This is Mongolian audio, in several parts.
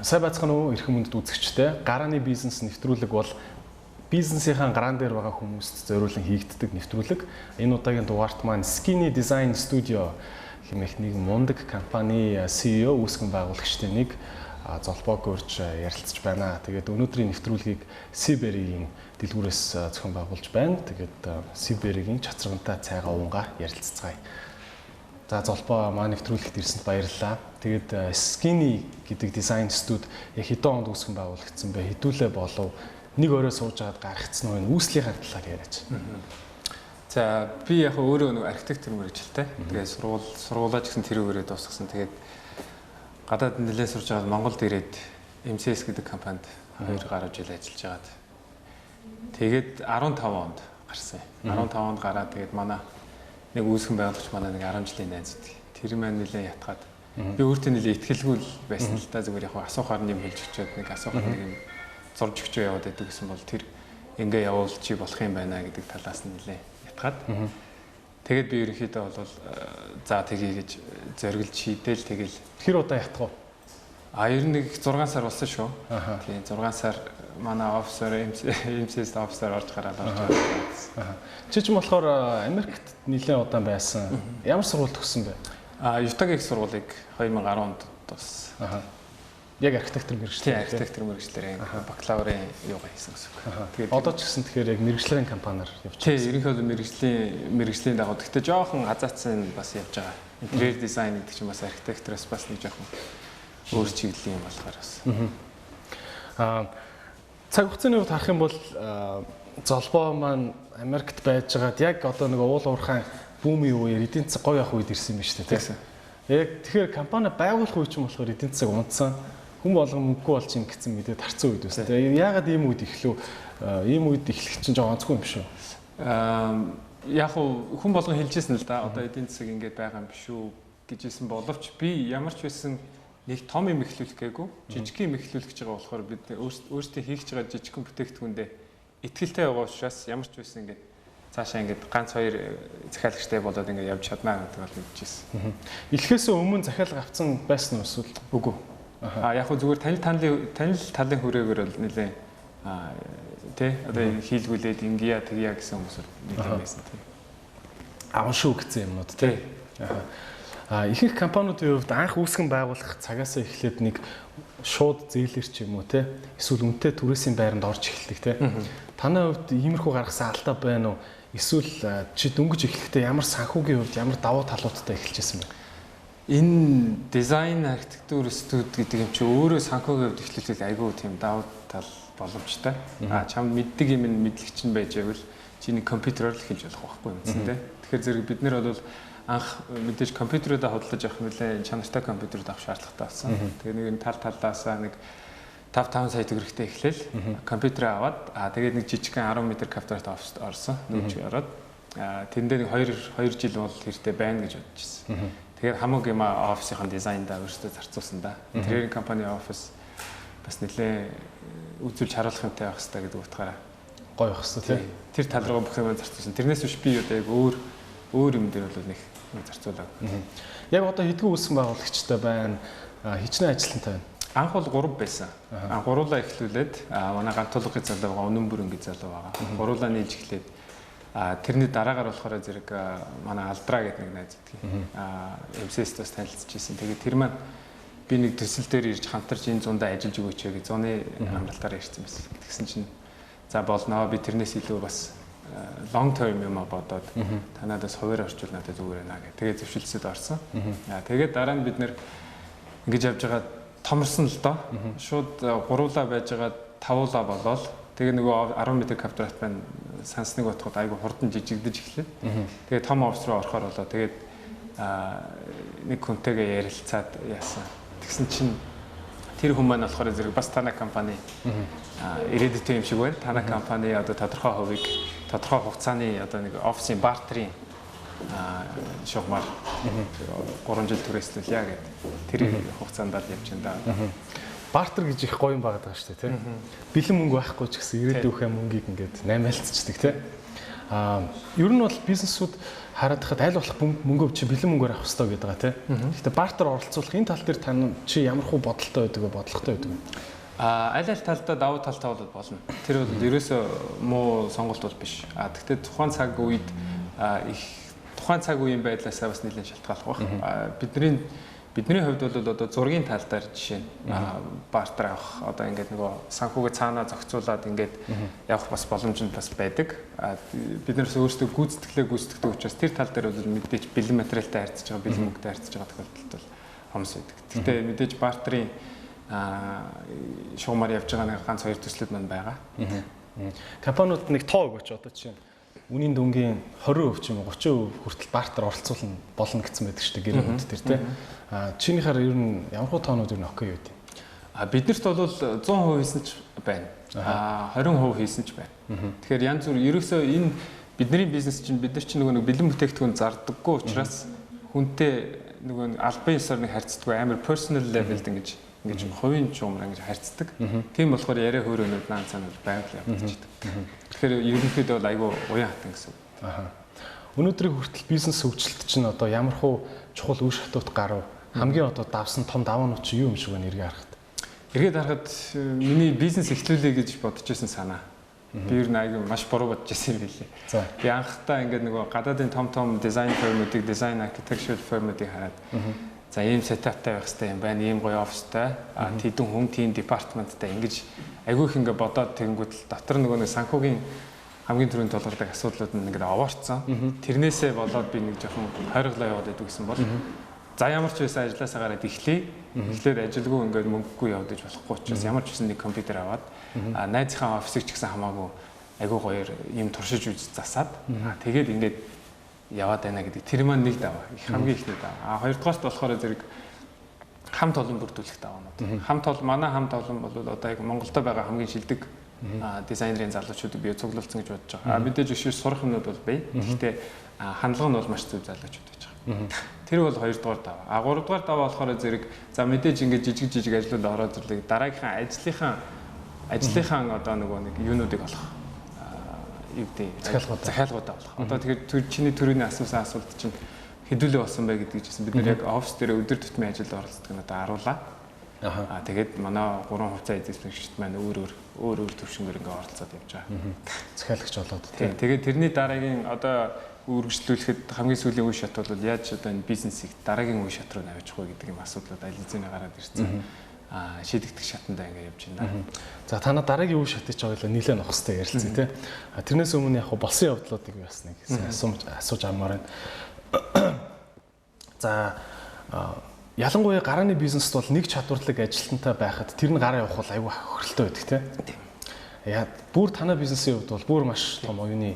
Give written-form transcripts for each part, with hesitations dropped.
Сайн байцгаана уу эрхэм хүндэт үзэгчтэй. Гарааны бизнес нэвтрүүлэг бол бизнесийн гараан дээр байгаа хүмүүст зориулан хийгддэг нэвтрүүлэг. Энэ удаагийн дугаарт маань Skinny Design Studio хэмээх нэг мундаг компани CEO үүсгэн байгуулагчтай нэг золбоог урьж ярилцж байна. Тэгээд өнөөдрийн нэвтрүүлгийг Сиберигийн дэлгүүрээс зохион байгуулж байна. Тэгээд Сиберигийн чацрагантай цайгаа уунгаа ярилццгаая. За золбоо маань нэвтрүүлэгт ирсэнд баярлалаа. Тэгээд Skinny гэдэг дизайн студ яг хэдэн онд үүсгэн байгуулагдсан бэ? Хэдүүлээ болов? Нэг өрөө сууж агаад гаргацсан уу? Үүслийнхаа талаар яриач. За би яг өөрөө нэг архитектор мэргэжилтэй. Тэгээд сургуулаа ч гэсэн тэр өрөө дуусгасан. Тэгээд гадаад нэлээд сурж аваад Монголд ирээд MCS гэдэг компанид 2 гаруй жил ажиллаж агаад тэгээд 15 онд гарсан. 15 онд гараад тэгээд манай нэг үүсгэн байгуулагч манай нэг 10 жилийн найз гэдэг. Тэр маань нэлээд ятгаад би өөртөө нэлээд ихтгэлгүй байсан л та зүгээр яг асуухаар нэм хэлж өчөөд нэг асуухаар нэг юм зурж өчөө яваад байдаг гэсэн бол тэр ингээ явуулж чи болох юм байна гэдэг талаас нь нэлээд ятгаад. Тэгээд би ерөнхийдөө бол за тгий гэж зориглож шийдээл тэгэл тэр удаа ятгах уу? Ер нь нэг 6 сар болсон шүү. Тийм 6 сар манай офисер MCS офисер орж гараад байна. Чи ч болохоор Америкт нэлээд удаан байсан. Ямар сургууль төгссөн бэ? Ютагийн сургуулийг 2010 онд дууссан. Яг архитектор мэргэжлээ. Тийм архитектор мэргэжлэрээ бакалаврын юугаа хийсэн гэсэн үг. Тэгээд одоо ч гэсэн тэгэхээр яг мэргэжлийн компаниар явж байна. Тийм ерөнхийдөө мэргэжлийн дагуу гэхдээ жоохон азаацсан бас явж байгаа. Интерьер дизайн гэдэг чинь бас архитектороос бас нэг жоохон өөр чиглэлийн юм болохоор бас. Цаг хугацааны хувьд харах юм бол золбоо маань Америкт байж байгаад яг одоо нэг уул уурхайн бүүмийн үеэр эдийн засаг гоё явах үед ирсэн юм байна шүү дээ. Яг тэгэхээр компани байгуулах үе ч юм болохоор эдийн засаг унтсан. Хүн болгон мөнгөгүй болж ин гэсэн мэдээд харцсан үед үстэй. Яагаад ийм үед эхлэв? Ийм үед эхлэх чинь жоо онцгүй юм шүү. Яг хүн болгон хэлжсэн л да. Одоо эдийн засаг ингэж байгаа юм биш үү гэжсэн боловч би ямар ч байсан нэг том юм эхлүүлэх гээгүй. Жижиг юм эхлүүлэх гэж байгаа болохоор бид өөрсдөө хийх гэж байгаа жижигхэн бүтээгдэхүүндээ итгэлтэй байгаа учраас ямар ч байсан ингэж цаашаа ингэж ганц хоёр захиалагчтай болоод ингэж явж чаднаа гэдэг бол мэдчихсэн. Эхлээсээ өмнө захиалга авсан байсан уу эсвэл үгүй? Яг хөө зүгээр танил талын хүрээгээр бол нэлээ тий одоо хийлгүүлээд ингэя тэгья гэсэн хүмүүс нэлээ байсан тий. Аван шүү гэсэн юмнууд тий. Ихэнх компаниудын хувьд анх үүсгэн байгуулах цагаасаа эхлээд нэг шууд зээлэр ч юм уу те эсвэл үнэтэй түрээсийн байранд орж эхэлдэг те. Танай хувьд иймэрхүү гаргасан алдаа байна уу? Эсвэл чи дөнгөж эхлэхдээ ямар санхүүгийн хувьд ямар давуу талуудтай эхэлжсэн бэ? Энэ дизайн архитектур студ гэдэг юм чи өөрөө санхүүгийн хувьд эхлүүлээд айгүй тийм давуу тал боломжтой. Чамд мэддэг юм мэдлэгч нь байж байвал чиний компьютероор л хэлж болох байхгүй юм чинь те. Тэгэхээр зэрэг бид нэр бол анх мэдээж компьютеруудаа хөдөлж явах нэлээ чанартай компьютерд авах шаардлагатай болсон. Тэгээ нэг талаасаа нэг 5 сая төгрөгтэй эхлээл компьютерээ аваад тэгээд нэг жижигхэн 10 м квадрат оффист орсон. Нүүж ороод тэндээ нэг 2 жил бол хэрэгтэй байна гэж бодож ирсэн. Тэгээд хамаагүй юм офисийн дизайндаа өөрсдөө зарцуулсан да. Интерьерийн компани офис бас нэлээ үзүүлж харуулах юмтай байх хэрэгтэй гэдэг утгаараа гоё байх хэрэгтэй тийм. Тэр тал руу бүх юм зарцуулсан. Тэрнээс биш би одоо яг өөр юм дээр бол нэг зарцуулаад. Яг одоо хэдхэн үүсгэн байгуулагчтай байна? Хичнээн ажилтнтай байна. Анх бол 3 байсан. Гуруулаа эхлүүлээд манай гантуулгын залуу байгаа, өнөн бүрэнгийн залуу байгаа. Гуруулаа нийлж эхлээд тэрний дараагаар болохоор зэрэг манай Алдраа гэдэг нэг найз идэх. MCS-д бас танилцж ирсэн. Тэгээд тэр маань би нэг төсөл дээр ирж хамтарч энэ зундаа ажиллаж өгөөч гэж зуны амралтаараа ирсэн байсан. Тэгсэн чинь за болноо би тэрнээс илүү бас long term юм бодоод танадаас хуваар орчуул надад зүгээр байна гэх. Тэгээд зөвшөлтсөд орсон. Тэгээд дараа нь бид нэр ингэж явж байгаа томорсон л доо. Шууд гуруулаа байж байгаа тавуулаа болоод тэгээ нөгөө 10 м квадрат байна сансныг бодоход айгүй хурдан жижигдэж эхлэв. Тэгээ том офис руу орохоор болоо. Тэгээд нэг хүнтэйгээ ярилцаад яасан. Тэгсэн чинь тэр хүн маань болохоор зэрэг бас танай компани ирээдүйтэй юм шиг байна. Танай компани одоо тодорхой хувийг тодорхой хугацааны одоо нэг офисын бартерийн шугамар 3 жил түрээслүүлье гэдэг. Тэр хугацаанд л явж байна да. Бартер гэж их гоё юм байгаа даа шүү дээ, тийм. Бэлэн мөнгө байхгүй ч гэсэн ирээдүйнхээ мөнгийг ингээд 8 альцчихдаг, тийм. Ер нь бол бизнесүүд хараад хахад аль болох мөнгөө чи бэлэн мөнгөөр авах хэрэгтэй гэдэг байгаа тийм. Гэхдээ бартер оролцуулах энэ тал дээр тань чи ямар хуу бодолтой байдаг вэ? Бодлоготой байдаг вэ? Аль талдаа давуу талтай бол болно. Тэр бол ерөөсөө муу сонголт бол биш. Гэхдээ тухайн цаг үед тухайн цаг үеийн байдлаасаа бас нэлээд шалтгааллах байх. Бидний хувьд бол одоо зургийн тал дээр жишээ нь бартер авах одоо ингээд нөгөө санхүүгээ цаанаа зохицуулаад ингээд явах бас боломж нь бас байдаг. Бид нэрс өөрсдөө гүйцэтгэлээ учраас тэр тал дээр бол мэдээж бэлэн материалтай харьцаж байгаа, бэлэн мөнгөтэй харьцаж байгаа тохиолдолд бол хомс байдаг. Гэхдээ мэдээж бартерын шугамар явж байгаа нэг ганц хоёр төслүүд маань байгаа. Компаниуд нэг тоо өгөөч одоо жишээ нь үнийн дүнгийн 20% ч юм уу 30% хүртэл бартер оролцуулна болно гэсэн байдаг шүү дээ гэр бүлд төр тийм. Чиний хараа ер нь ямар хуу тоонууд ер нь окей юу гэдэг. Биднэрт бол 100% хийсэн ч байна. 20% хийсэн ч байна. Тэгэхээр янз бүр ерөөсөө энэ бидний бизнес чинь бид нар чинь нөгөө бэлэн бүтээгдэхүүн зардаггүй учраас хүнтэй нөгөө албан ёсоор нэг харьцдаг амар personal level-д ингэж хувийн чумраа ингэж харьцдаг. Тийм болохоор яриа хөөрөнүүд наан цаанууд байгаль явагдчихдаг. Тэгэхээр ерөнхийдөө бол айгүй уян хатан гэсэн. Өнөөдрийн хүртэл бизнес хөгжилт чинь одоо ямар хуу чухал үе шатууд гарав? Хамгийн одоо давсан том даваанууд чи юу юм шиг байна эргээ харахад? Эргээд харахад миний бизнес эхлүүлээ гэж бодож байсан санаа. Би ер нь айгүй маш буруу бодож байсан юм билээ. Би анхдаа ингээд нөгөө гадаадын том дизайн фирмүүдийг, дизайн архитектурал фирмүүдийг хараад за ийм сетаптай байх хэрэгтэй юм байна, ийм гоё офстай, тэдэн хүн тийм департаменттай ингэж айгүй их ингээд бодоод тэгэнгүүт дотор нөгөө нэг санхүүгийн хамгийн түрүүнд тулгардаг асуудлууд нь ингээд овоорцсон. Тэрнээсээ болоод би нэг жоохон хойроглоо яваад байдаг гэсэн бол за ямар ч байсан ажилласаа гараад эхлээд ажилгүй ингээд мөнгөгүй явдаж болохгүй учраас ямар ч байсан нэг компьютер аваад найзынхаа офисыг ч гэсэн хамаагүй айгүй гоёор юм туршиж үз засаад тэгээд ингээд яваад байна гэдэг. Тэр маань нэг даваа. Хамгийн ихний даваа. Хоёрдугаарт болохоор зэрэг хамт олон бүрдүүлэх даваанууд. Манай хамт олон бол одоо яг Монголда байгаа хамгийн шилдэг дизайнерын залуучуудыг бий цуглуулсан гэж бодож байгаа. Мэдээж өшөө сурах юмнууд бол бий. Гэхдээ хандлага нь бол маш зөв залуучууд байж байгаа. Тэр бол хоёрдугаар даваа. Гуравдугаар даваа болохоор зэрэг за мэдээж ингээд жижиг ажлууд ороод ирлээ. Дараагийнхаа ажлынхаа одоо нөгөө нэг юунуудыг олох юу гэдэг захиалгуудаа болох. Одоо тэгэхээр чиний төрөний асуусан асуулт чинь хэдүүлээ болсон бай гэдэг жисэн бид нар яг офис дээр өдөр тутмын ажилд оролцдог нь одоо аруулаа. Тэгээд манай 3 хувьцаа эзэмшигчд маань өөр төвшнгөр ингээ оролцоод явж байгаа. Захиалагч болоод. Тэгээд тэрний дараагийн одоо үргэлжлүүлэхэд хамгийн сүүлийн үе шат бол яаж одоо энэ бизнесийг дараагийн үе шат руу навьчих вэ гэдэг юм асуудлууд аль хэзээ гараад ирсэн. Шийдэгдэх шатандаа ингээ явж байна. За танаа дараагийн үе шатыг ойлоо нилээн авах хэрэгтэй ярилцсан тий. Тэрнээс өмнө яг болсон явдлуудыг бас нэг асууж амаар байна. За ялангуяа гарааны бизнест бол нэг чадварлаг ажилтнтай байхад тэр нь гараа явах бол айгүй хохиролтой байдаг тий. Яа бүр танаа бизнесийн хувьд бол бүр маш том оюуны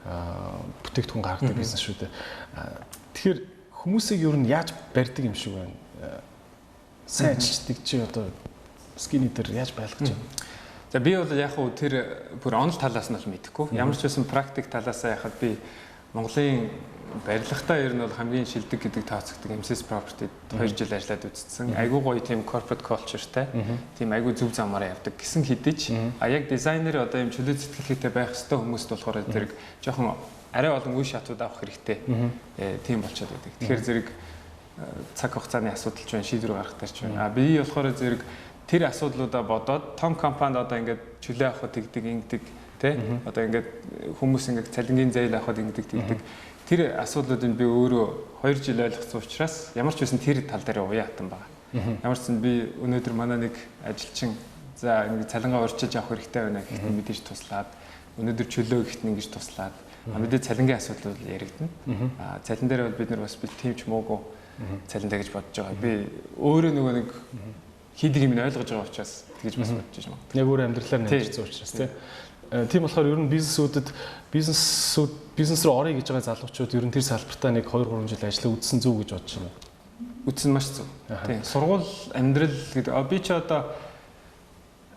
бүтээгдэхүүн гаргадаг бизнес шүү дээ. Тэгэхээр хүмүүсийг ер нь яаж барьдаг юм шиг байна? Сайн ажилчдаг чи одоо скини дээр яаж байлгаж байна? За би бол яг хөө тэр бүр онол талаас нь бол мэдэхгүй. Ямар ч байсан практик талаасаа яхад би Монголын барилгатаа ер нь бол хамгийн шилдэг гэдэг тооцогддог MCS Property 2 жил ажиллаад үзсэн. Айгүй гоё тийм corporate cultureтэй, тийм айгүй зөв замаараа явдаг гэсэн хэдиж яг дизайнер одоо юм чөлөө сэтгэлгээтэй байх хэвээр хүмүүст болохоор зэрэг жоохон арай олон үе шатууд авах хэрэгтэй. Тийм болчиход байдаг. Тэгэхээр зэрэг цаг хугацааны асуудал ч байна, шийдвэр гаргах таарч байна. Би болохоор зэрэг тэр асуудлуудаа бодоод том компанид одоо ингээд чөлөө авахд тэгдэг тий одоо ингээд хүмүүс ингээд цалингийн зээл авахд тэгдэг тэр асуудлуудыг би өөрөө 2 жил ойлгосон учраас ямар ч байсан тэр тал дээр уян хатан байгаа. Ямар ч сан би өнөөдөр манай нэг ажилчин за ингээд цалингаа урьдчилж авах хэрэгтэй байна гэхэд мэдээж туслаад өнөөдөр чөлөө гэхэд ингэж туслаад мэдээж цалингийн асуудал яригдана. Цалин дээр бол бид нар бас тимч муугүй цалинтай гэж бодож байгаа. Би өөрөө нөгөө нэг хийдэг юм ойлгож байгаа учраас тэгж бас бодож байна. Яг өөр амьдралаар нэмэрсэн учраас тийм болохоор ер нь бизнес руу орё гэж байгаа залуучууд ер нь тэр салбартаа нэг 2-3 жил ажиллаа үдсэн зүг гэж бодож байна. Үдсэн маш зөв. Тийм. Сургууль амьдрал гэдэг би ч одоо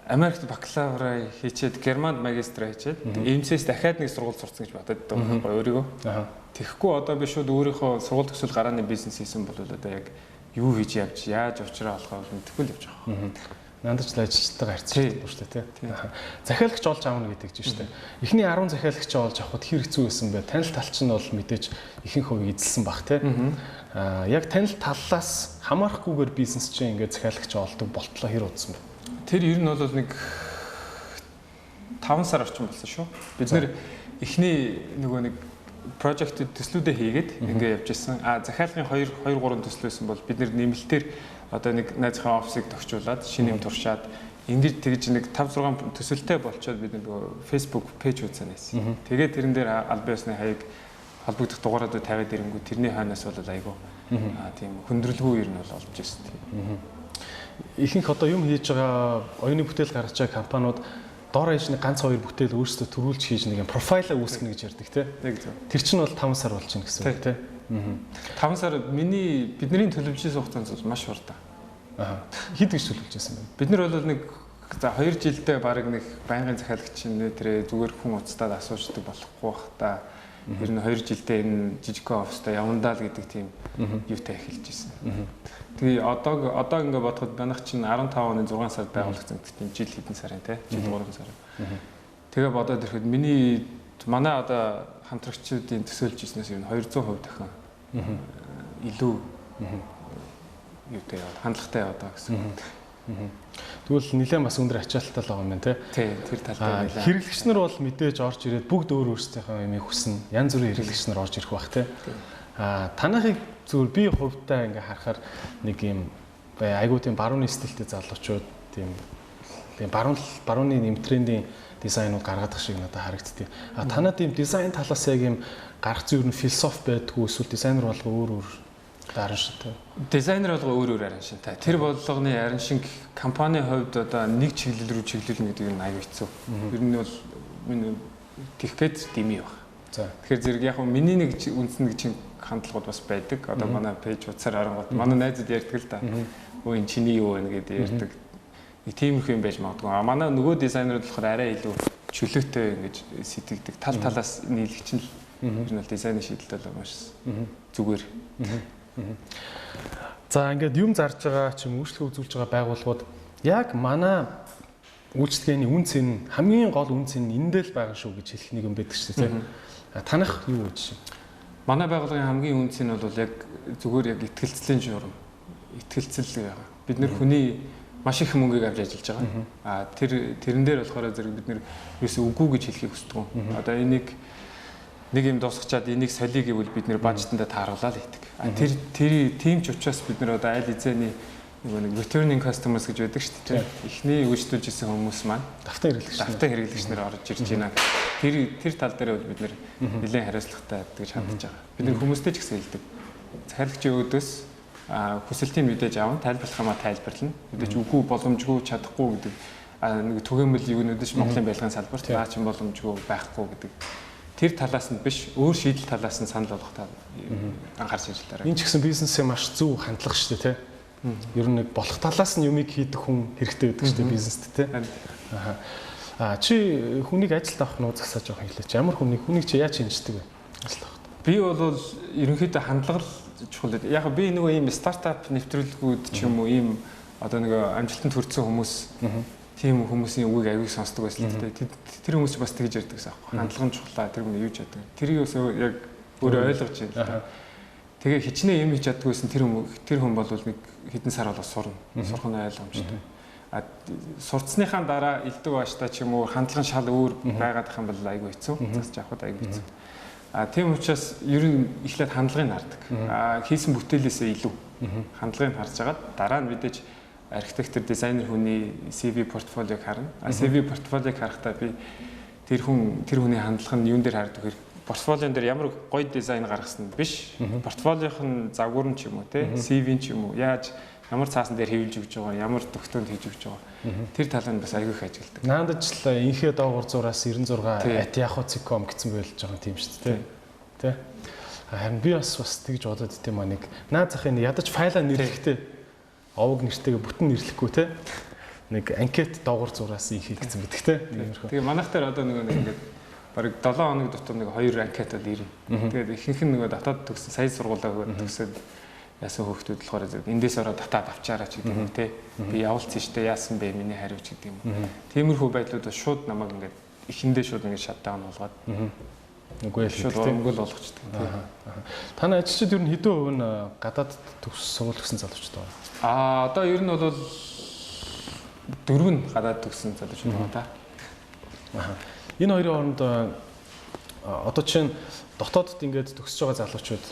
Америкт бакалавра хийчихэд Германд магистра хийчихэд MCS дахиад нэг сургууль сурсан гэж бодоод байгаа өөрийгөө. Тэгэхгүй одоо би шууд өөрийнхөө сургууль төгсөл гарааны бизнес хийсэн бол одоо яг юу хийж явж яаж уучраа болохоо мэдэхгүй л явж байгаа. Нандаж л ажилчтайгаа харьцдаг шүү дээ тий. Захиалагч олж аавна гэдэг чинь шүү дээ. Эхний 10 захиалагч олж авахд хэр хэцүү байсан бэ? Танил тал чинь бол мэдээж ихэнх хувийг эзэлсэн баг тий. Яг танил таллаас хамаарахгүйгээр бизнес чинь ингээд захиалагч олдог болтлоо хэр удсан бэ? Тэр ер нь бол нэг 5 сар орчим болсон шүү. Бид нэр эхний нөгөө нэг project төслүүдээ хийгээд ингээд явж ирсэн. Захиалгын 2 3 төслөөсөн бол бид нэмэлтээр одоо нэг найзынхаа офисыг тохижуулаад шинэ юм туршаад ингэж тэгж нэг 5 6 төсөлтэй болчоод бид нөгөө Facebook пэйж үүсгэн байсан. Тэгээд тэрэн дээр албан ёсны хаяг холбогдох дугаараадыг тавиад ирэнгүү тэрний хойноос бол айгүй тийм хөндрөлгүй ер нь бол олж ирсэн. Ихэнх одоо юм хийж байгаа оюуны бүтээл гаргаж байгаа компаниуд доор ээж нэг ганц 2 бүтээл өөрсдөө төрүүлж хийж нэг профайлаа үүсгэнэ гэж ярьдаг тий. Тэр чинь бол 5 сар болж байна гэсэн үг тий. 5 сар бидний төлөвлөжсэн хугацаанд маш хурдан. Хэд гэж төлөвлөжсэн бэ? Бид нар бол нэг за 2 жилдээ баг нэг байнгын захиалагч нэрээ зүгээр хүн уцтаад асууждаг болохгүй бах та. Ер нь 2 жилдээ энэ жижигхэн офстой явандаа л гэдэг тийм юутай эхэлж ирсэн. Тэгээ одоо ингээ бодоход банах чинь 15 оны 6 сард байгуулагдсан тийм жил хэдэн сарын тий жил 3 сар. Тэгээ бодоод ирэхэд манай одоо хамтрагчдын төсөөлж ирснээс ер нь 200% дахин илүү юутай яваад хандлагатай яваад байгаа гэсэн. Тэгвэл нэлээд бас өндөр ачаалттай л байгаа юм байна тий. Тэр талдаа нэлээд. Хэрэглэгч нар бол мэдээж орж ирээд бүгд өөрсдийнхөө юмыг хүснэ. Янз бүрийн хэрэглэгч нар орж ирэх бах тий. Танахыг зүгээр би хувьдаа ингээ харахаар нэг юм айгуу тийм барууны стилтэй залуучууд тийм барууны нэм трендийн дизайнууд гаргадаг шиг надад харагдтыг. Танад ийм дизайн талаас яг юм гарах зүйл нь философи байдгүй эсвэл дизайнер болго өөр арин шинтэй. Дизайнер болго өөр арин шинтэй. Тэр болгоны арин шинг компанийн хувьд одоо нэг чиглэл рүү чиглүүлнэ гэдэг нь аюу хэцүү. Ер нь бол миний тэгхэд дими баг. За. Тэгэхээр зэрэг яг миний нэг үндсэн нэг хандлагууд бас байдаг. Одоо манай пэйж утсаар оронгууд манай найзууд ярьдаг л да. Өө ин чиний юу вэ гэдэг ярьдаг. Тиймэрхүү юм байж магадгүй. Манай нөгөө дизайнерууд болохоор арай илүү чөлөөтэй ингэж сэтгэдэг. Тал талаас нийлэгч нь ер нь бол дизайны шийдэлт бол маш зүгээр. За ингээд юм зарж байгаа ч юм үйлчлэг үзүүлж байгаа байгууллагууд яг манай үйлчлэгээний үн цэн хамгийн гол үн цэн эндээ л байгаа шүү гэж хэлэх нэг юм байдаг шүү дээ. Танах юу гэж? Манай байгууллагын хамгийн үн цэн бол яг зүгээр яг итгэлцлийн журам. Итгэлцэл байгаа. Бид нэр хүний маш их мөнгөийг авч ажиллаж байгаа. Тэрэн дээр болохоор зэрэг бид нэр юусэн үгүй гэж хэлхийг хүсдэг. Одоо энийг нэг юм дуусгачаад энийг солиё гэвэл бид нэр бажетандаа тааруулаад хийдэг. Тэр тийм ч учраас бид нэр одоо аль хэзээний нэг returning customers гэж байдаг шүү дээ. Эхний үйлчлүүлж исэн хүмүүс маань давтан хэрэглэгч нар орж ирж байна. Тэр тал дээр бол бид нэр нэлээд хариуцлагатай гэж хандж байгаа. Бид нэр хүмүүстэй ч гэсэн хэлдэг. Захиалагчийн өөдөөс хүсэлтийг мэдээж аван тайлбарлах юмаа тайлбарлана. Мэдээж үгүй боломжгүй чадахгүй гэдэг нэг түгээмэл юунуудш Монголын байлгааны салбарт наа чин боломжгүй байхгүй гэдэг. Тэр талаас нь биш өөр шийдэл талаас нь санал болгох таа анхаарч ажиллаарай. Энэ ч гэсэн бизнесээ маш зөв хандлага шүү дээ тий. Ер нь нэг болох талаас нь юмыг хийдэг хүн хэрэгтэй байдаг шүү дээ бизнест тий. Чи хүнийг ажилд авах нь згсаа жоох хэлээч. Ямар хүнийг чи яаж шинждэг вэ? Ажилд авахд. Би бол ерөнхийдөө хандлага чухал. Яг би нөгөө ийм стартап нэвтрүүлгүүд ч юм уу ийм одоо нөгөө амжилтанд хүрсэн хүмүүс тийм хүмүүсийн үгийг аягүй сонсдог байсан л дээ. Тэр хүмүүс бас тэгж ярьдаг гэсэн аахгүй. Хандлага нь чухлаа. Тэр хүн юу ч яддаг. Тэрийг яг өөрөө ойлгож байна. Тэгээ хичнээн юм хийж чаддгүйсэн тэр хүн бол нэг хэдэн сар болоо сурна. Сурах нь ойлгомжтой. Сурцсныхаа дараа элдэг бааштай ч юм уу хандлага нь шал өөр байгаад ах юм бол аягүй хэцүү. Засч авахд аягүй хэцүү. Тийм учраас ер нь эхлээд хандлагыг хардаг. Хийсэн бүтээлээсээ илүү хандлагыг харж агаад дараа нь мэдээж архитектор, дизайнер хүний CV портфолиог харна. CV портфолиог харахтаа би тэр хүний хандлага нь юун дээр хардаг хэрэг портфолион дээр ямар гоё дизайн гаргасан биш. Портфолиох нь загвар нь ч юм уу те CV-н ч юм уу яаж ямар цаасан дээр хэвлж өгч байгаа, ямар тогтоонд хийж өгч байгаа. Тэр талаар нь бас аягүй их ажилладаг. Наандаж л инхээ доогуур зураас 96 @yahoo.com гэсэн байлж байгаа тийм шүү дээ. Тэ. Харин би бас тэгж бодоод идэм аа нэг наад захын ядаж файлаа нэрлэхдээ овог нэртэйгээ бүтэн нэрлэхгүй те. Нэг анкет доогуур зураас инхээ гэсэн байдаг те. Тэгээ манайх дээр одоо нэг ингээд бараг 7 хоног дотор нэг 2 анкет бол ирнэ. Тэгээд ихэнх нь нөгөө дотоод төгсөн сая сургуулаа төгсөөд яасан хүүхдүүд болохоор зэрэг эндээс ороод татаад авчаараа ч гэдэг юм те. Би явуулсан штэ яасан бэ миний хариуч гэдэг юм. Тиймэрхүү байдлууд шууд намайг ингээд эхэндээ шууд ингээд шатдаун болгоод үгүй л шууд өнгөл болгочдөг. Таны ажилчид ер нь хэдэн хувь нь гадаад сургууль төгссөн залуучууд байна? Одоо ер нь бол 4 нь гадаад төгссөн залуучууд байна та. Энэ хоёрын хооронд одоо чинь дотоодд ингээд төгсөж байгаа залуучууд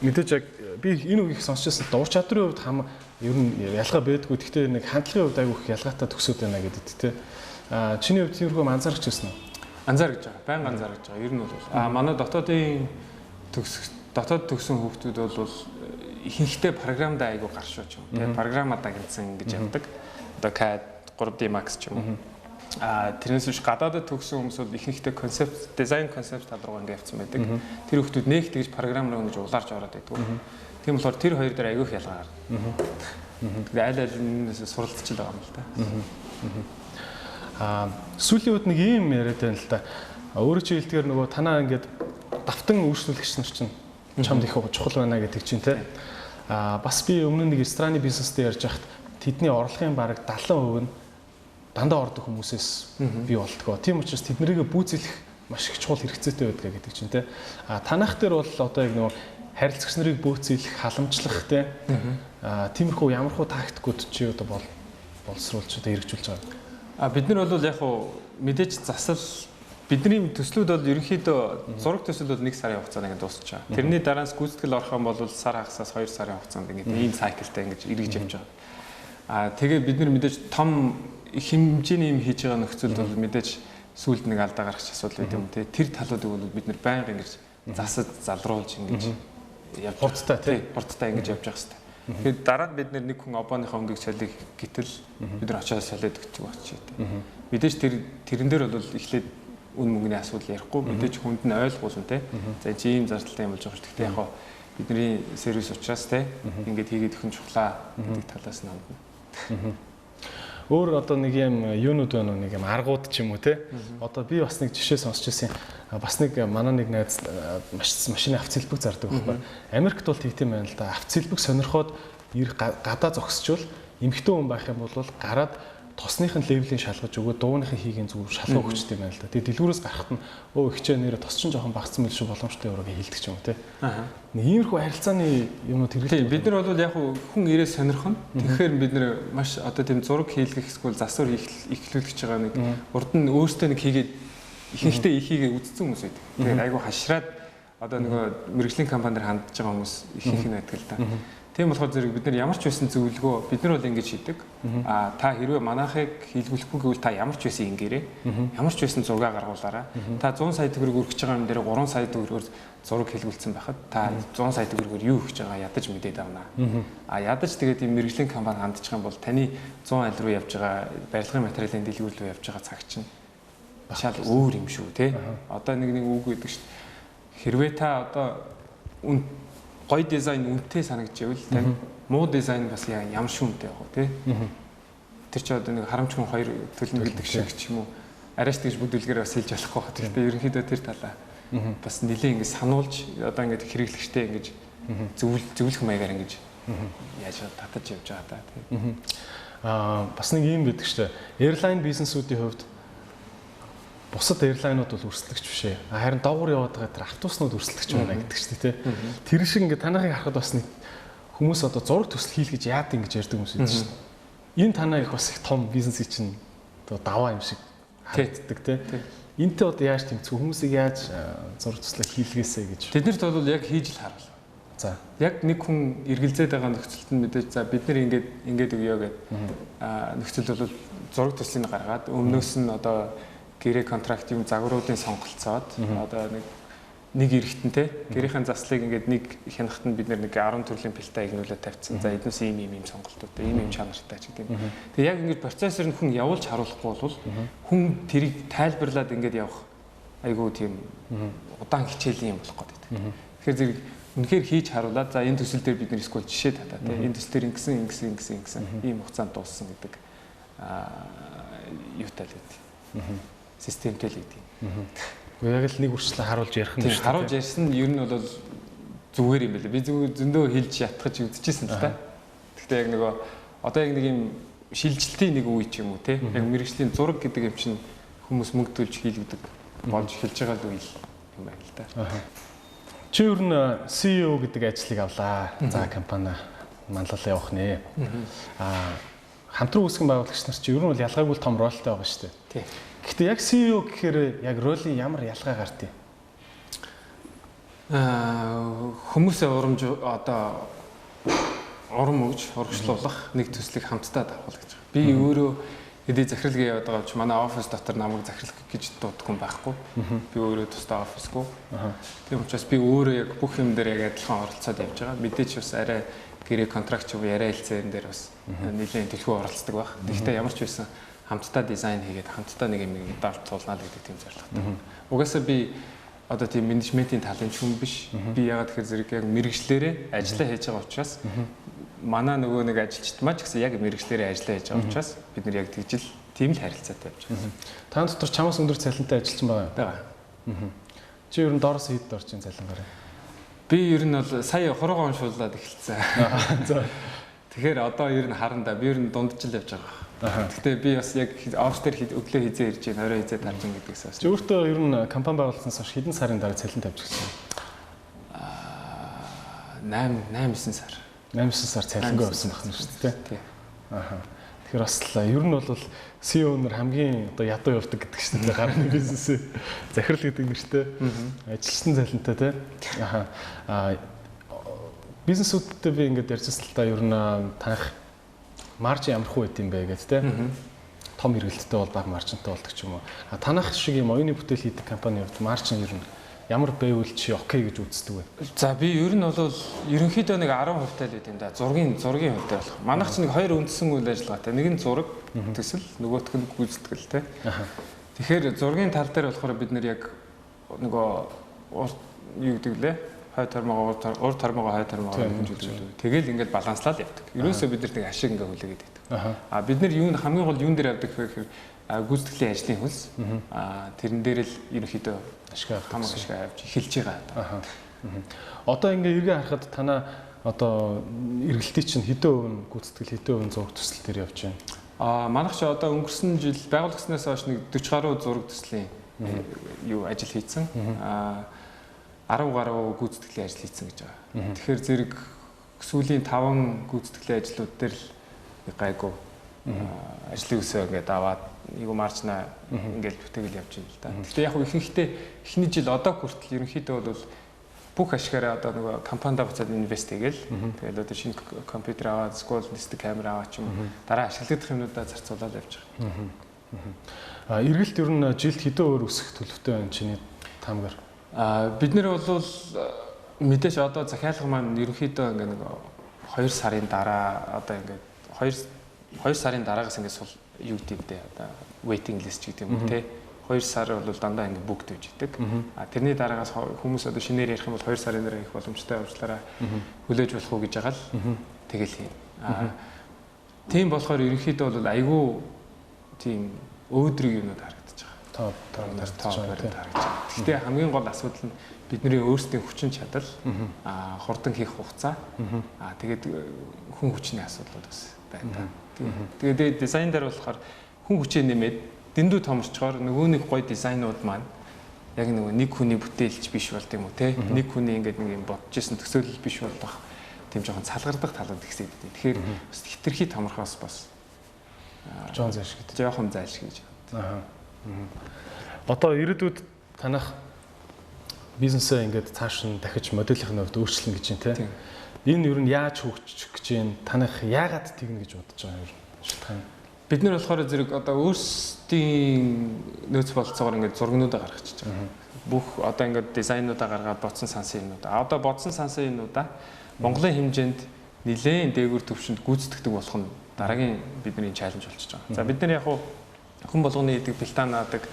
мэдээж яг би энэ үгийг сонсчихсан дуур чадрын хувьд ер нь ялгаа байдгүй. Гэхдээ нэг хандлагын хувьд айгүй их ялгаатай төгсөөд байна гэдэг тий. Чиний хувьд тиймэрхүү анзаарч ирсэн үү? Анзаарч байгаа. Байнга анзаарч байгаа. Ер нь бол манай дотоод төгсөн хүүхдүүд бол ихэнхдээ програмдаа айгүй гаршууч юм. Тэгээ програмаа дагнсан гэж явдаг. Одоо CAD 3D Max ч юм уу. Тэрнээс биш гадаадд төгсөн хүмүүс бол ихэнхдээ концепт, дизайн концепт тал руу ингээд явцсан байдаг. Тэр хүүхдүүд нэг тэгж програм руу ингэж улаарч ороод байдаг. Тийм болохоор тэр хоёр дээр айгүй их ялгаа гарна. Тэгээ аль алинээс суралцж байгаа юм л та. Сүүлийн үед нэг юм яриад байна л да. Өөрөө чи хэлдгээр нөгөө танаа ингээд давтан үйлчлүүлэгч нар чинь чамд их чухал байна гэдэг чинь те. Бас би өмнө нэг рестораны бизнестэй ярьж байхад тэдний орлогын бараг 70% нь дандаа ордог хүмүүсээс бий болтгоо. Тийм учраас тэднэрийг бүүцэлэх маш их чухал хэрэгцээтэй байдаг гэдэг чинь те. Танах дээр бол одоо яг нөгөө харилцагч нарыг бөөцөлөх, халамжлах те. Тиймэрхүү ямархуу тактикууд чи одоо боловсруулж одоо хэрэгжүүлж байгаа. Бид нар бол яг хуу мэдээж засал бидний төслүүд бол ерөнхийдөө зураг төсөл бол 1 сарын хугацаанд ингэ дуусч байгаа. Тэрний дараанаас гүйцэтгэл орох юм бол сар хагасаас 2 сарын хугацаанд ингэ ийм cycleтай ингэж эргэж явж байгаа. Тэгээ бид нар мэдээж том их хэмжээний юм хийж байгаа нөхцөлд бол мэдээж сүүлд нэг алдаа гаргах асуудал байт юм те. Тэр талуудыг бол бид нар байнга ингэж засаж залруулж ингэж явж хурдтай тий. Хурдтай ингэж явж байгаа хэвээр. Тэгээд дараа нь бид нэг хүн обооныхоо өмдөг цалиг гítэл бид нар очиод солиод өгчих болчих тий. Мэдээж тэрэн дээр бол эхлээд үн мөнгөний асуудал ярихгүй мэдээж хүнд нь ойлгуулсан тий. За чи ийм зардалтай юм болж байгаа шүү. Гэхдээ яг хоо бидний сервис учраас тий ингээд хийгээд өгөх нь чухлаа гэдэг талаас нь хандна. Өөр одоо нэг юм юунууд байна уу нэг юм аргууд ч юм уу те. Одоо би бас нэг жишээ сонсч ирсэн. Бас нэг манай нэг найз машины авцэлбэг зардаг байхгүй. Америкт бол тийм байна л да. Авцэлбэг сонирхоод гадаа зогсчвол эмэгтэй хүн байх юм бол гараад тосныхын левелийн шалгаж өгөө дууныхын хийгийн зүг шалгах өгчтэй юм байна л да. Тэгээ дэлгүүрээс гарахт нь ихчээ нэрэ тос чинь жоохон багцсан мэл шүү боломжтой өрөөг хэлдэг ч юм уу те. Нэг иймэрхүү харилцааны юмнууд хэрэглээ. Бид нар бол яг хүн ирээ сонирхно. Тэгэхээр бид нар маш одоо тийм зураг хийлгэх эсвэл засвар ихлүүлж байгаа нэг урд нь өөртөө нэг хийгээд ихэнхдээ ихийгээ үдцсэн хүмүүс байдаг. Тэгээд айгүй хашраад одоо нөгөө мэрэгжлийн компанид хандж байгаа хүмүүс ихэнх нь байдаг л да. Тийм болохоор зэрэг бид нар ямар ч байсан зөвлөгөө бид нар бол ингэж хийдэг. Та хэрвээ манайхыг хийлгүүлэхгүй гэвэл та ямар ч байсан ингээрэй. Ямар ч байсан зураг гаргуулаарай. Та 100 сая төгрөг өргөж байгаа юм дээр 3 сая төгрөгөөр зураг хийлгүүлсэн байхад та 100 сая төгрөгөөр юу хийж байгаа ядаж мэдээд авнаа. Ядаж тэгээд ийм мэрэгжлийн компани хандж байгаа юм бол таны 100 аль руу явж байгаа барилгын материалын дэлгүүр рүү явж байгаа цаг чинь шал өөр юм шүү те. Одоо нэг үг гэдэг шүү. Хэрвээ та одоо гоё дизайн үнэтэй санагдчихвэл тань муу дизайн бас ямар шүүмтэй яг уу тий. Тэр чи одоо нэг харамчгүй хоёр төлнө гэдэг шиг ч юм уу арайш тэгж бүдүүлгээр бас хэлж болохгүй хаа. Гэхдээ ерөнхийдөө тэр талаа бас нэлээ ингэ сануулж одоо ингэ хэрэглэгчтэй ингэж зөвлөх маягаар ингэж яаж татаж явж байгаа та тий. Бас нэг юм байдаг шүү дээ. Airline бизнесүүдийн хувьд бусад airline-ууд бол өрсөлдөгч биш ээ. Харин доогуур яваад байгаа тэр автобуснууд өрсөлдөгч байна гэдэг чинь тий. Тэр шиг ингээд танахыг харахад бас нэг хүмүүс одоо зураг төсөл хийлгэж яад ингэж ярьдаг хүмүүс байдаг шүү дээ. Энэ танаа их бас их том бизнесийн чинь одоо даваа юм шиг харагддаг тий. Энтэй одоо яаж тэмцэх хүмүүсийг яаж зураг төслөө хийлгээсэй гэж. Тэднэрт бол яг хийж л харуулна. За. Яг нэг хүн эргэлзээд байгаа нөхцөлд нь мэдээж за бид нар ингээд өгөө гэдэг нөхцөл бол зураг төслийг гаргаад өмнөөс нь одоо гэрээ контракт юм загваруудын сонголцоод одоо нэг эргэтэнтэй гэрийн заслыг ингээд нэг хянахт нь бид нэг 10 төрлийн пилтаа игнүүлээд тавьчихсан. За эднээс ийм сонголтуудтай, ийм чанартай ч гэдэг юм. Тэгээ яг ингээд процессор нь хүн явуулж харуулахгүй бол хүн тэрийг тайлбарлаад ингээд явах айгүй тийм удаан хичээлийн юм болох гэдэг. Тэгэхээр зэрэг үнэхээр хийж харуулад за энэ төсөл дээр бид нэр скол жишээ татаа тийм энэ төсөл дээр ингэсэн ийм хугацаанд дууссан гэдэг юутай л гэдэг. Системтэй л гэдэг. Яг л нэг үрчлээ харуулж ярих нь шүү дээ. Харуулж ярьсан нь ер нь бол зүгээр юм байлаа. Би зөндөө хэлж ятгах үзчихсэн л та. Гэхдээ яг нөгөө одоо яг нэг юм шилжилтийн нэг үе ч юм уу те. Яг мэрэгжлийн зураг гэдэг юм чинь хүмүүс мөнгө төлж хийлгдэг болж эхэлж байгаа л үе юм байна л да. Чи ер нь CEO гэдэг ажлыг авлаа. За компани манлайлал явах нэ. Хамтран үүсгэн байгуулагч нар чи ер нь бол ялгаагүй том ролтой байгаа шүү дээ. Гэхдээ яг CEO гэхээр яг ролын ямар ялгаа гардаг? Хүмүүсээ урамж одоо урам өгж урагшлуулах нэг төслийг хамтдаа давхал гэж байна. Би өөрөө хэдий захиралгийн яваад байгаа ч манай офис дотор намайг захирал гэж дуудахгүй байхгүй. Би өөрөө тусдаа офисгүй. Тийм учраас би өөрөө яг бүх юм дээр яг адилхан оролцоод явж байгаа. Мэдээч бас арай гэрээ контракт ч юм яриа хэлцэн дээр бас нэлээд төлхөө оролцдог баг. Тэгэхдээ ямар ч байсан хамтдаа дизайн хийгээд хамтдаа нэг юм давж туулнаа л гэдэг тийм зорилготой. Угаасаа би одоо тийм менежментийн талын хүн биш. Би ягаад тэгэхээр зэрэг яг мэрэгчлэрээ ажиллаа хийж байгаа учраас манай нөгөө нэг ажилчид маань ч гэсэн яг мэрэгчлэрээ ажиллаа хийж байгаа учраас бид нар яг тэгжил тийм л харилцаатай явж байгаа. Та дотор чамаас өндөр цалинтай ажилчин байгаа юм. Чи ер нь доороос хэд орж ин цалингаар? Би ер нь бол сая хорогоо уншууллаад эхэлсэн. Тэгэхээр одоо ер нь харанда би ер нь дундчил явж байгаа. Гэхдээ би бас яг офс дээр өглөө хизээ ирж байна, орой хизээ тарж ин гэдгээс бас. Чи өөртөө ер нь компани байгуулснаас хойш хэдэн сарын дараа цалин тавьж гисэн? 8-9 сар. 8-9 сар цалингүй авсан байна шүү дээ. Тий. Тэгэхээр бас л ер нь бол CEO нар хамгийн одоо ядуу явдаг гэдэг шүү дээ. Гарны бизнесээ захирал гэдэг нэртэй ажилчсан цалинтай тий. Бизнесүүдтэй би ингээд ярьсан л та ер нь танах маржин ямар хөө байт юм бэ гэдэг тий. Том хэрэгэлттэй бол бага маржинтай болдог ч юм уу. Танах шиг юм оюуны бүтээл хийдэг компани хувьд маржин ер нь ямар байвал чи окей гэж үздэг вэ? За би ер нь бол ерөнхийдөө нэг 10% тал байт юм да. Зургийн хувьтай болох. Манайх ч нэг хоёр үндсэн үйл ажиллагаатай. Нэг нь зураг төсөл, нөгөөх нь гүйцэтгэл тий. Тэгэхээр зургийн тал дээр болохоор бид нэр яг нөгөө юу гэдэг лээ? Хой тормогоо урд тормогоо хой тормогоо хэмжүүлдэг. Тэгэл ингээд баланслаад явдаг. Ерөөсөө бид нар нэг ашиг ингээ хүлээгээд байдаг. Бид нар юу хамгийн гол юун дээр явдаг гэхээр гүйцэтгэлийн ажлын хөлс. Тэрэн дээр л ерөнхийдөө ашиг авч эхэлж байгаа. Одоо ингээ эргээ харахад танаа одоо эргэлтийн чинь хэдэн хувь гүйцэтгэл хэдэн хувь зураг төсөл дээр явж байна? Манайх ч одоо өнгөрсөн жил байгуулагдсанаас хойш нэг 40 гаруй зураг төслийн юу ажил хийцэн. 10 гаруй гүйцэтгэлийн ажил хийцэн гэж байгаа. Тэгэхээр зэрэг сүүлийн 5 гүйцэтгэлийн ажлууд дээр л гайгүй ажлын үсээ ингээд аваад нэг маржнаа ингээд бүтээгэл явж байна л да. Гэхдээ яг ихэнхдээ эхний жил одоо хүртэл ерөнхийдөө бол бүх ашигаараа одоо нөгөө компанидаа буцаад инвест хийгээл тэгэл одоо шинэ компьютер аваад скол нисдэг камер аваад ч юм дараа ашиглагдах юмнуудаа зарцуулаад явж байгаа. Эргэлт ер нь жилд хэдэн өөр өсөх төлөвтэй байна чиний таамгаар? Бид нэр бол мэдээж одоо захиалга маань ерөнхийдөө ингээд нэг 2 сарын дараа одоо ингээд 2 сарын дараагаас ингээд юу гэдэг вэ одоо waiting list гэдэг юм уу те 2 сар бол дандаа ингээд бүгд өгч идэг. Тэрний дараагаас хүмүүс одоо шинээр ярих юм бол 2 сарын дараа их боломжтой явуулаараа хүлээж болох уу гэж байгаа л тэгэл хийн. Тийм болохоор ерөнхийдөө бол айгүй тийм өөдрөг юмуд харагдаж байгаа. Топ харагдаж байгаа. Гэхдээ хамгийн гол асуудал нь бидний өөрсдийн хүчин чадал, хурдан хийх хугацаа, тэгээд хүн хүчний асуудлууд бас байна. Тэгээд дизайн дээр болохоор хүн хүчээ нэмээд дэндүү томорчгоор нөгөө нэг гоё дизайнууд маань яг нэг хүний бүтээлч биш болт юм уу те нэг хүний ингээд нэг юм бодож исэн төсөөлөл биш болох тийм жоохон цалгардаг талууд ихсээд байна. Тэгэхээр бас хитрхи томорхоос бас жоон зайлшгүй жоохон зайлшгүй гэж байна. Одоо ирээдүйд танах бизнесээ ингээд цааш нь дахиж модельийн хувьд өөрчлөн гэж байна те. Энэ юу нь яаж хөгжих гэж байна? Танах яагаад тэгнэ гэж бодож байгаа юм шалтгаан? Бид нар болохоор зэрэг одоо өөрсдийн нөөц болцоогоор ингээд зургнуудаа гаргачихж байгаа. Бүх одоо ингээд дизайнуудаа гаргаад бодсон сансан юмнуудаа. Одоо бодсон сансан юмнуудаа Монголын хэмжээнд нэлээд дээгүүр төвшөнд гүйцэтгэдэг болох нь дараагийн бидний чаленж болчихж байгаа. За бид нар яг хүн болгоны идэг бэлтанаадаг,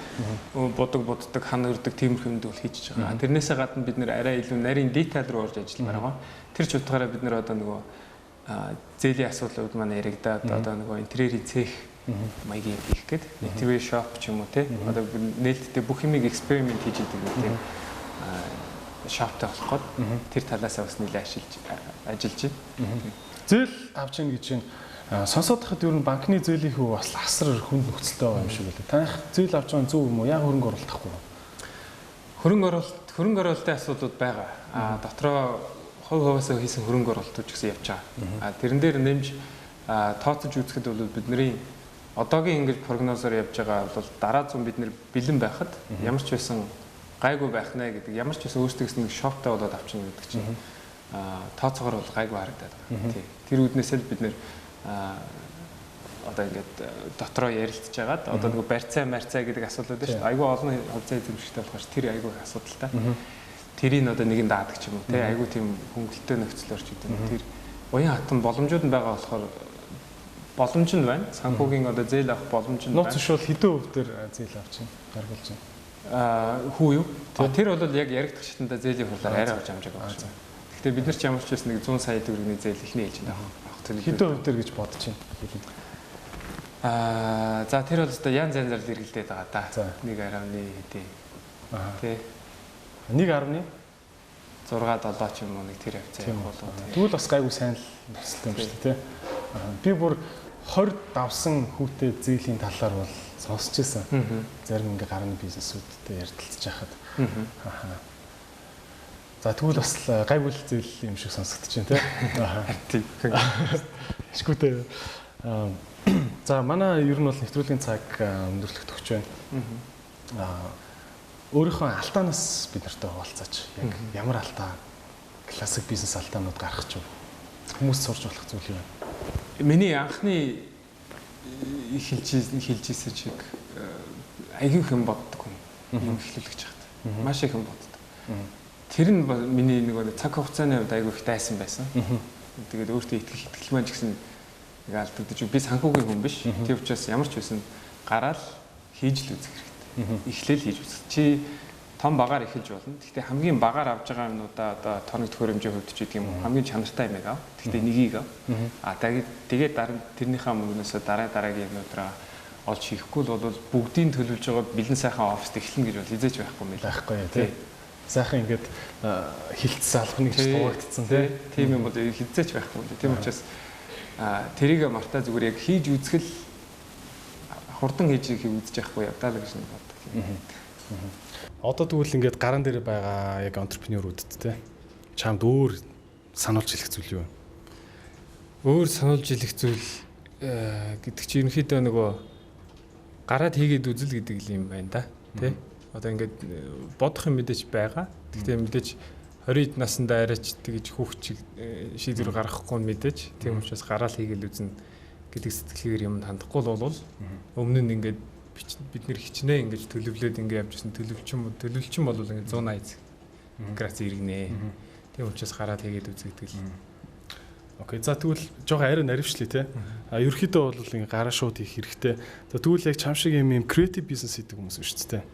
буддаг, хан өрдөг тиймэрхүү юмд бол хийж байгаа. Тэрнээсээ гадна бид нэр арай илүү нарийн деталь руу орж ажилламаар байгаа. Тэр ч утгаараа бид нэр одоо нөгөө зээлийн асуудлууд маань яригдаад одоо нөгөө интерьерийн цех маягийн хийх гээд интерьер шоп ч юм уу те одоо нээлттэй бүх юмыг эксперимент хийж идэг нэг тийм шоптой болох гээд тэр талаасаа бас нэлээд ажиллаж байна. Зээл авч ийн гэж чинь сонсоод хахад ер нь банкны зээлийн хөв бас асар хүнд нөхцөлтэй байгаа юм шиг байлаа. Таних зээл авч байгаа зөв юм уу? Яг хөрөнгө оруулалт авахгүй юу? Хөрөнгө оруулалтын асуудлууд байгаа. Дотроо хувь хувиасаа хийсэн хөрөнгө оруулалтууд ч гэсэн явж байгаа. Тэрэн дээр нэмж тооцож үзэхэд бол бидний одоогийн ингэж прогнозоор явж байгаа бол дараа зам бид нэр бэлэн байхад ямар ч байсан гайгүй байх нэ гэдэг, ямар ч байсан өөрсдөөс нэг шоптой болоод авчихна гэдэг чинь тооцоогоор бол гайгүй харагдаад байгаа. Тий. Тэр үднээсээ л бид нэр одоо ингээд дотроо ярилцж байгаад одоо нэг барьцаа гэдэг асуудал байдаг шүү дээ. Айгүй олон хувьцаа эзэмшигтэй болохоор тэр айгүй асуудалтай. Тэрийг одоо нэгэнд даадаг ч юм уу тий. Айгүй тийм хөнгөлөлтөө нөхцөл орч идэв. Тэр уян хатан боломжууд нь байгаа болохоор боломж нь байна. Санхүүгийн одоо зээл авах боломж нь байна. Нууц шууд хэдэн хувьд зээл авч чинь гаргуулж байна. Хүү юу? Тэр бол яг яригдах шатанда зээлийн хурлаар арай авч амжааг байна. Гэхдээ бид нар ч ямар ч байсан нэг 100 сая төгрөгийн зээл ихний ээлжинд авах хэдэн хувьд гэж бодож байна. За тэр бол одоо янз янзаар зэрэгэлдээд байгаа да. 1.1 хэдий. Тэ. 1.1 6 7 ч юм уу нэг тэр хавцаа явах болоо. Тэгвэл бас гайгүй сайн л төсөлтэй юм шүү дээ. Би бүр 20 давсан хүүтэй зээлийн талаар бол сонсч байсан. Зарим ингээ гарны бизнесүүдтэй ярилцж байхад. За тэгвэл бас гайгүй зээл юм шиг сонсогдож байна тий. Шгүүтэй. За манай ер нь бол нэвтрүүлгийн цаг өндөрлөх төгч байна. Өөрийнхөө алдаанаас бид нартай хуваалцаач. Яг ямар алдаа, классик бизнес алдаанууд гаргах ч хүмүүс сурч болох зүйл юм. Миний анхны хэлжсэн чиг аягүй хэн боддог юм эхлүүлж чад. Маш их хэн боддог. Тэр нь миний нэг цаг хугацааны хувьд аягүй их дайсан байсан. Тэгээд өөртөө итгэл маань ч гэсэн нэг алдагдаж би санхүүгийн хүн биш. Тэр учраас ямар ч байсан гараал хийж л үзэх хэрэгтэй. Эхлээл хийж үзэх. Чи том багаар эхэлж болно. Гэхдээ хамгийн багаар авж байгаа юмнуудаа одоо тоног төхөөрөмжийн хувьд ч гэдэг юм уу хамгийн чанартай юм аа. Гэхдээ нэгийг ав. Тэгээд дараа тэрнийхээ мөнгнөөсөө дараагийн юмнуудаа олж хийхгүй л бол бүгдийг төлөвлөж байгаа бэлэн сайхан оффист эхлэнэ гэж бол хизээч байхгүй юм байна. Байхгүй тий. Сайхан ингээд хилцсэн албаны гэж дуурайдсан тий. Тийм юм бол хизээч байхгүй юм. Тийм учраас тэрийг мартаа зүгээр яг хийж үзэхэл хурдан хийж үзэж явахгүй явдаа л гэж боддог. Одоо тэгвэл ингээд гаран дээр байгаа яг энтерпренеуруудад те чамд өөр сануулж хэлэх зүйл юу вэ? Өөр сануулж хэлэх зүйл гэдэг чинь ерөнхийдөө нөгөө гараад хийгээд үзэл гэдэг юм байна да. Тэ? Одоо ингээд бодох юм мэдээж байгаа. Гэхдээ мэдээж 20-д наснда арайч тэгж хүүхч шийдвэр гаргахгүй мэдээж. Тийм учраас гараал хийгээл үзнэ гэдэг сэтгэлгээр юмд хандахгүй л бол өмнө нь ингээд бид нэр хичнээн ингэж төлөвлөөд ингэ явж ирсэн төлөвлөчин бол ингэ 180 градус иргэнэ. Тийм учраас гараад хийгээд үзэгдэл. Окей. За тэгвэл жоохон арай наривчлээ те. Ерөөхдөө бол ингэ гараа шууд хийх хэрэгтэй. За тэгвэл яг чам шиг юм креатив бизнес хийдэг хүмүүс шүү дээ.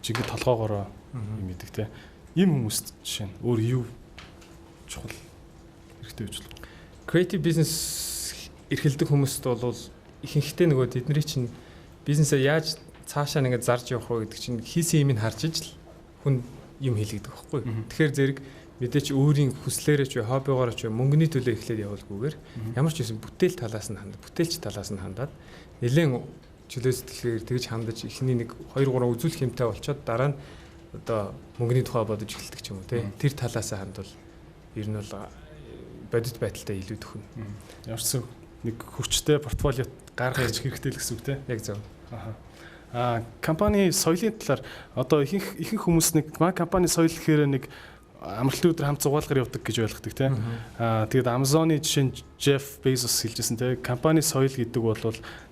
Чигээр толгоогоороо юм идэг те. Ийм хүмүүст жишээ нь өөр юу чухал хэрэгтэй гэж байна. Креатив бизнес эрхэлдэг хүмүүст бол ихэнхдээ нөгөө тэдний чинь бизнесээ яаж цаашаа ингээд зарж явах вэ гэдэг чинь хийсэн юмыг харж ижил хүн юм хийлгдэг байхгүй. Тэгэхээр зэрэг мэдээч өөрийн хүслээрээ ч хоббигоор ч мөнгөний төлөө эхлээд явуулгүйгээр ямар ч юм бүтээл талаас нь хандаад бүтээлч талаас нь хандаад нэлээд чөлөө сэтгэлээр тэгж хандаж эхний нэг 2 3 үзүүлэх юмтай болчоод дараа нь одоо мөнгөний тухай бодож эхэлдэг ч юм уу тий. Тэр талаас нь хандвал ер нь бол бодит байдалтай илүү төхөн. Ямар ч нэг хүчтэй портфолио гаргах хэрэгтэй л гэсэн үг тий. Яг зөв. Компани соёлын талаар одоо ихэнх хүмүүс нэг компани соёл гэхээр нэг амралтын өдөр хамт зугаалгаар явдаг гэж ойлгодог тийм. Тэгээд Amazon-ы жишээ нь Jeff Bezos хэлжсэн тийм. Компани соёл гэдэг бол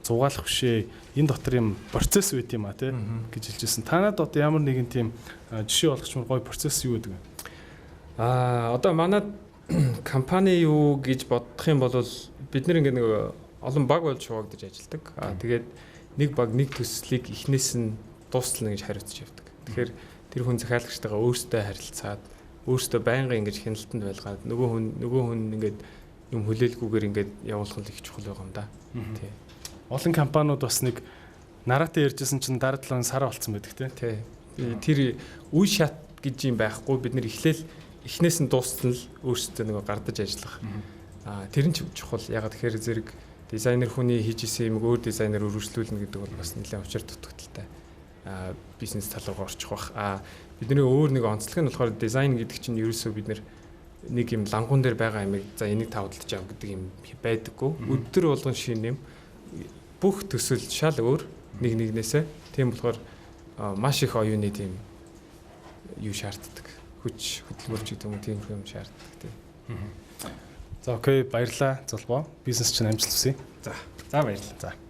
зугаалах бишээ энэ дотор юм процесс үйт юм а тийм гэж хэлжсэн. Танад одоо ямар нэгэн тийм жишээ болгочмор гоё процесс юу гэдэг вэ? Одоо манай компани юу гэж бодох юм бол бид нэг олон баг болж хуваагдаж ажилладаг. Тэгээд нэг баг нэг төслийг эхнээс нь дуустална гэж хариуцж явдаг. Тэгэхээр тэр хүн захиалагчтайгаа өөртөө харилцаад өөртөө байнга ингэж хяналтанд байлгаад нөгөө хүн ингээд юм хүлээлгүйгээр ингээд явуулах нь их чухал байгаа юм да. Тий. Олон компаниуд бас нэг нараатай ярьжсэн чинь дараа 7 сар болцсон байдаг тий. Тэр үе шат гэж юм байхгүй. Бид нэр эхнээс нь дууссан л өөрсдөө нөгөө гардаж ажиллах. Тэр нь чухал. Ягаад тэгэхээр зэрэг дизайнер хүний хийж исэн юм өөр дизайнер өргөжлүүлнэ гэдэг бол бас нэлээд учир дутагдaltaй бизнес тал руу орчих бах. Бидний өөр нэг онцлог нь болохоор дизайн гэдэг чинь ерөөсөө бид нэг юм лангуун дээр байгаа юмыг за энийг тавдалж яав гэдэг юм байдаггүй. Өдөр болгон шин юм бүх төсөл шал өөр нэг нэгнээсээ. Тийм болохоор маш их оюуны тийм юу шаарддаг. Хүч хөдөлмөрч гэдэг юм тийм юм шаарддаг тийм. За окей баярлалаа Золбоо. Бизнес чинь амжилт хүсье. За баярлалаа. За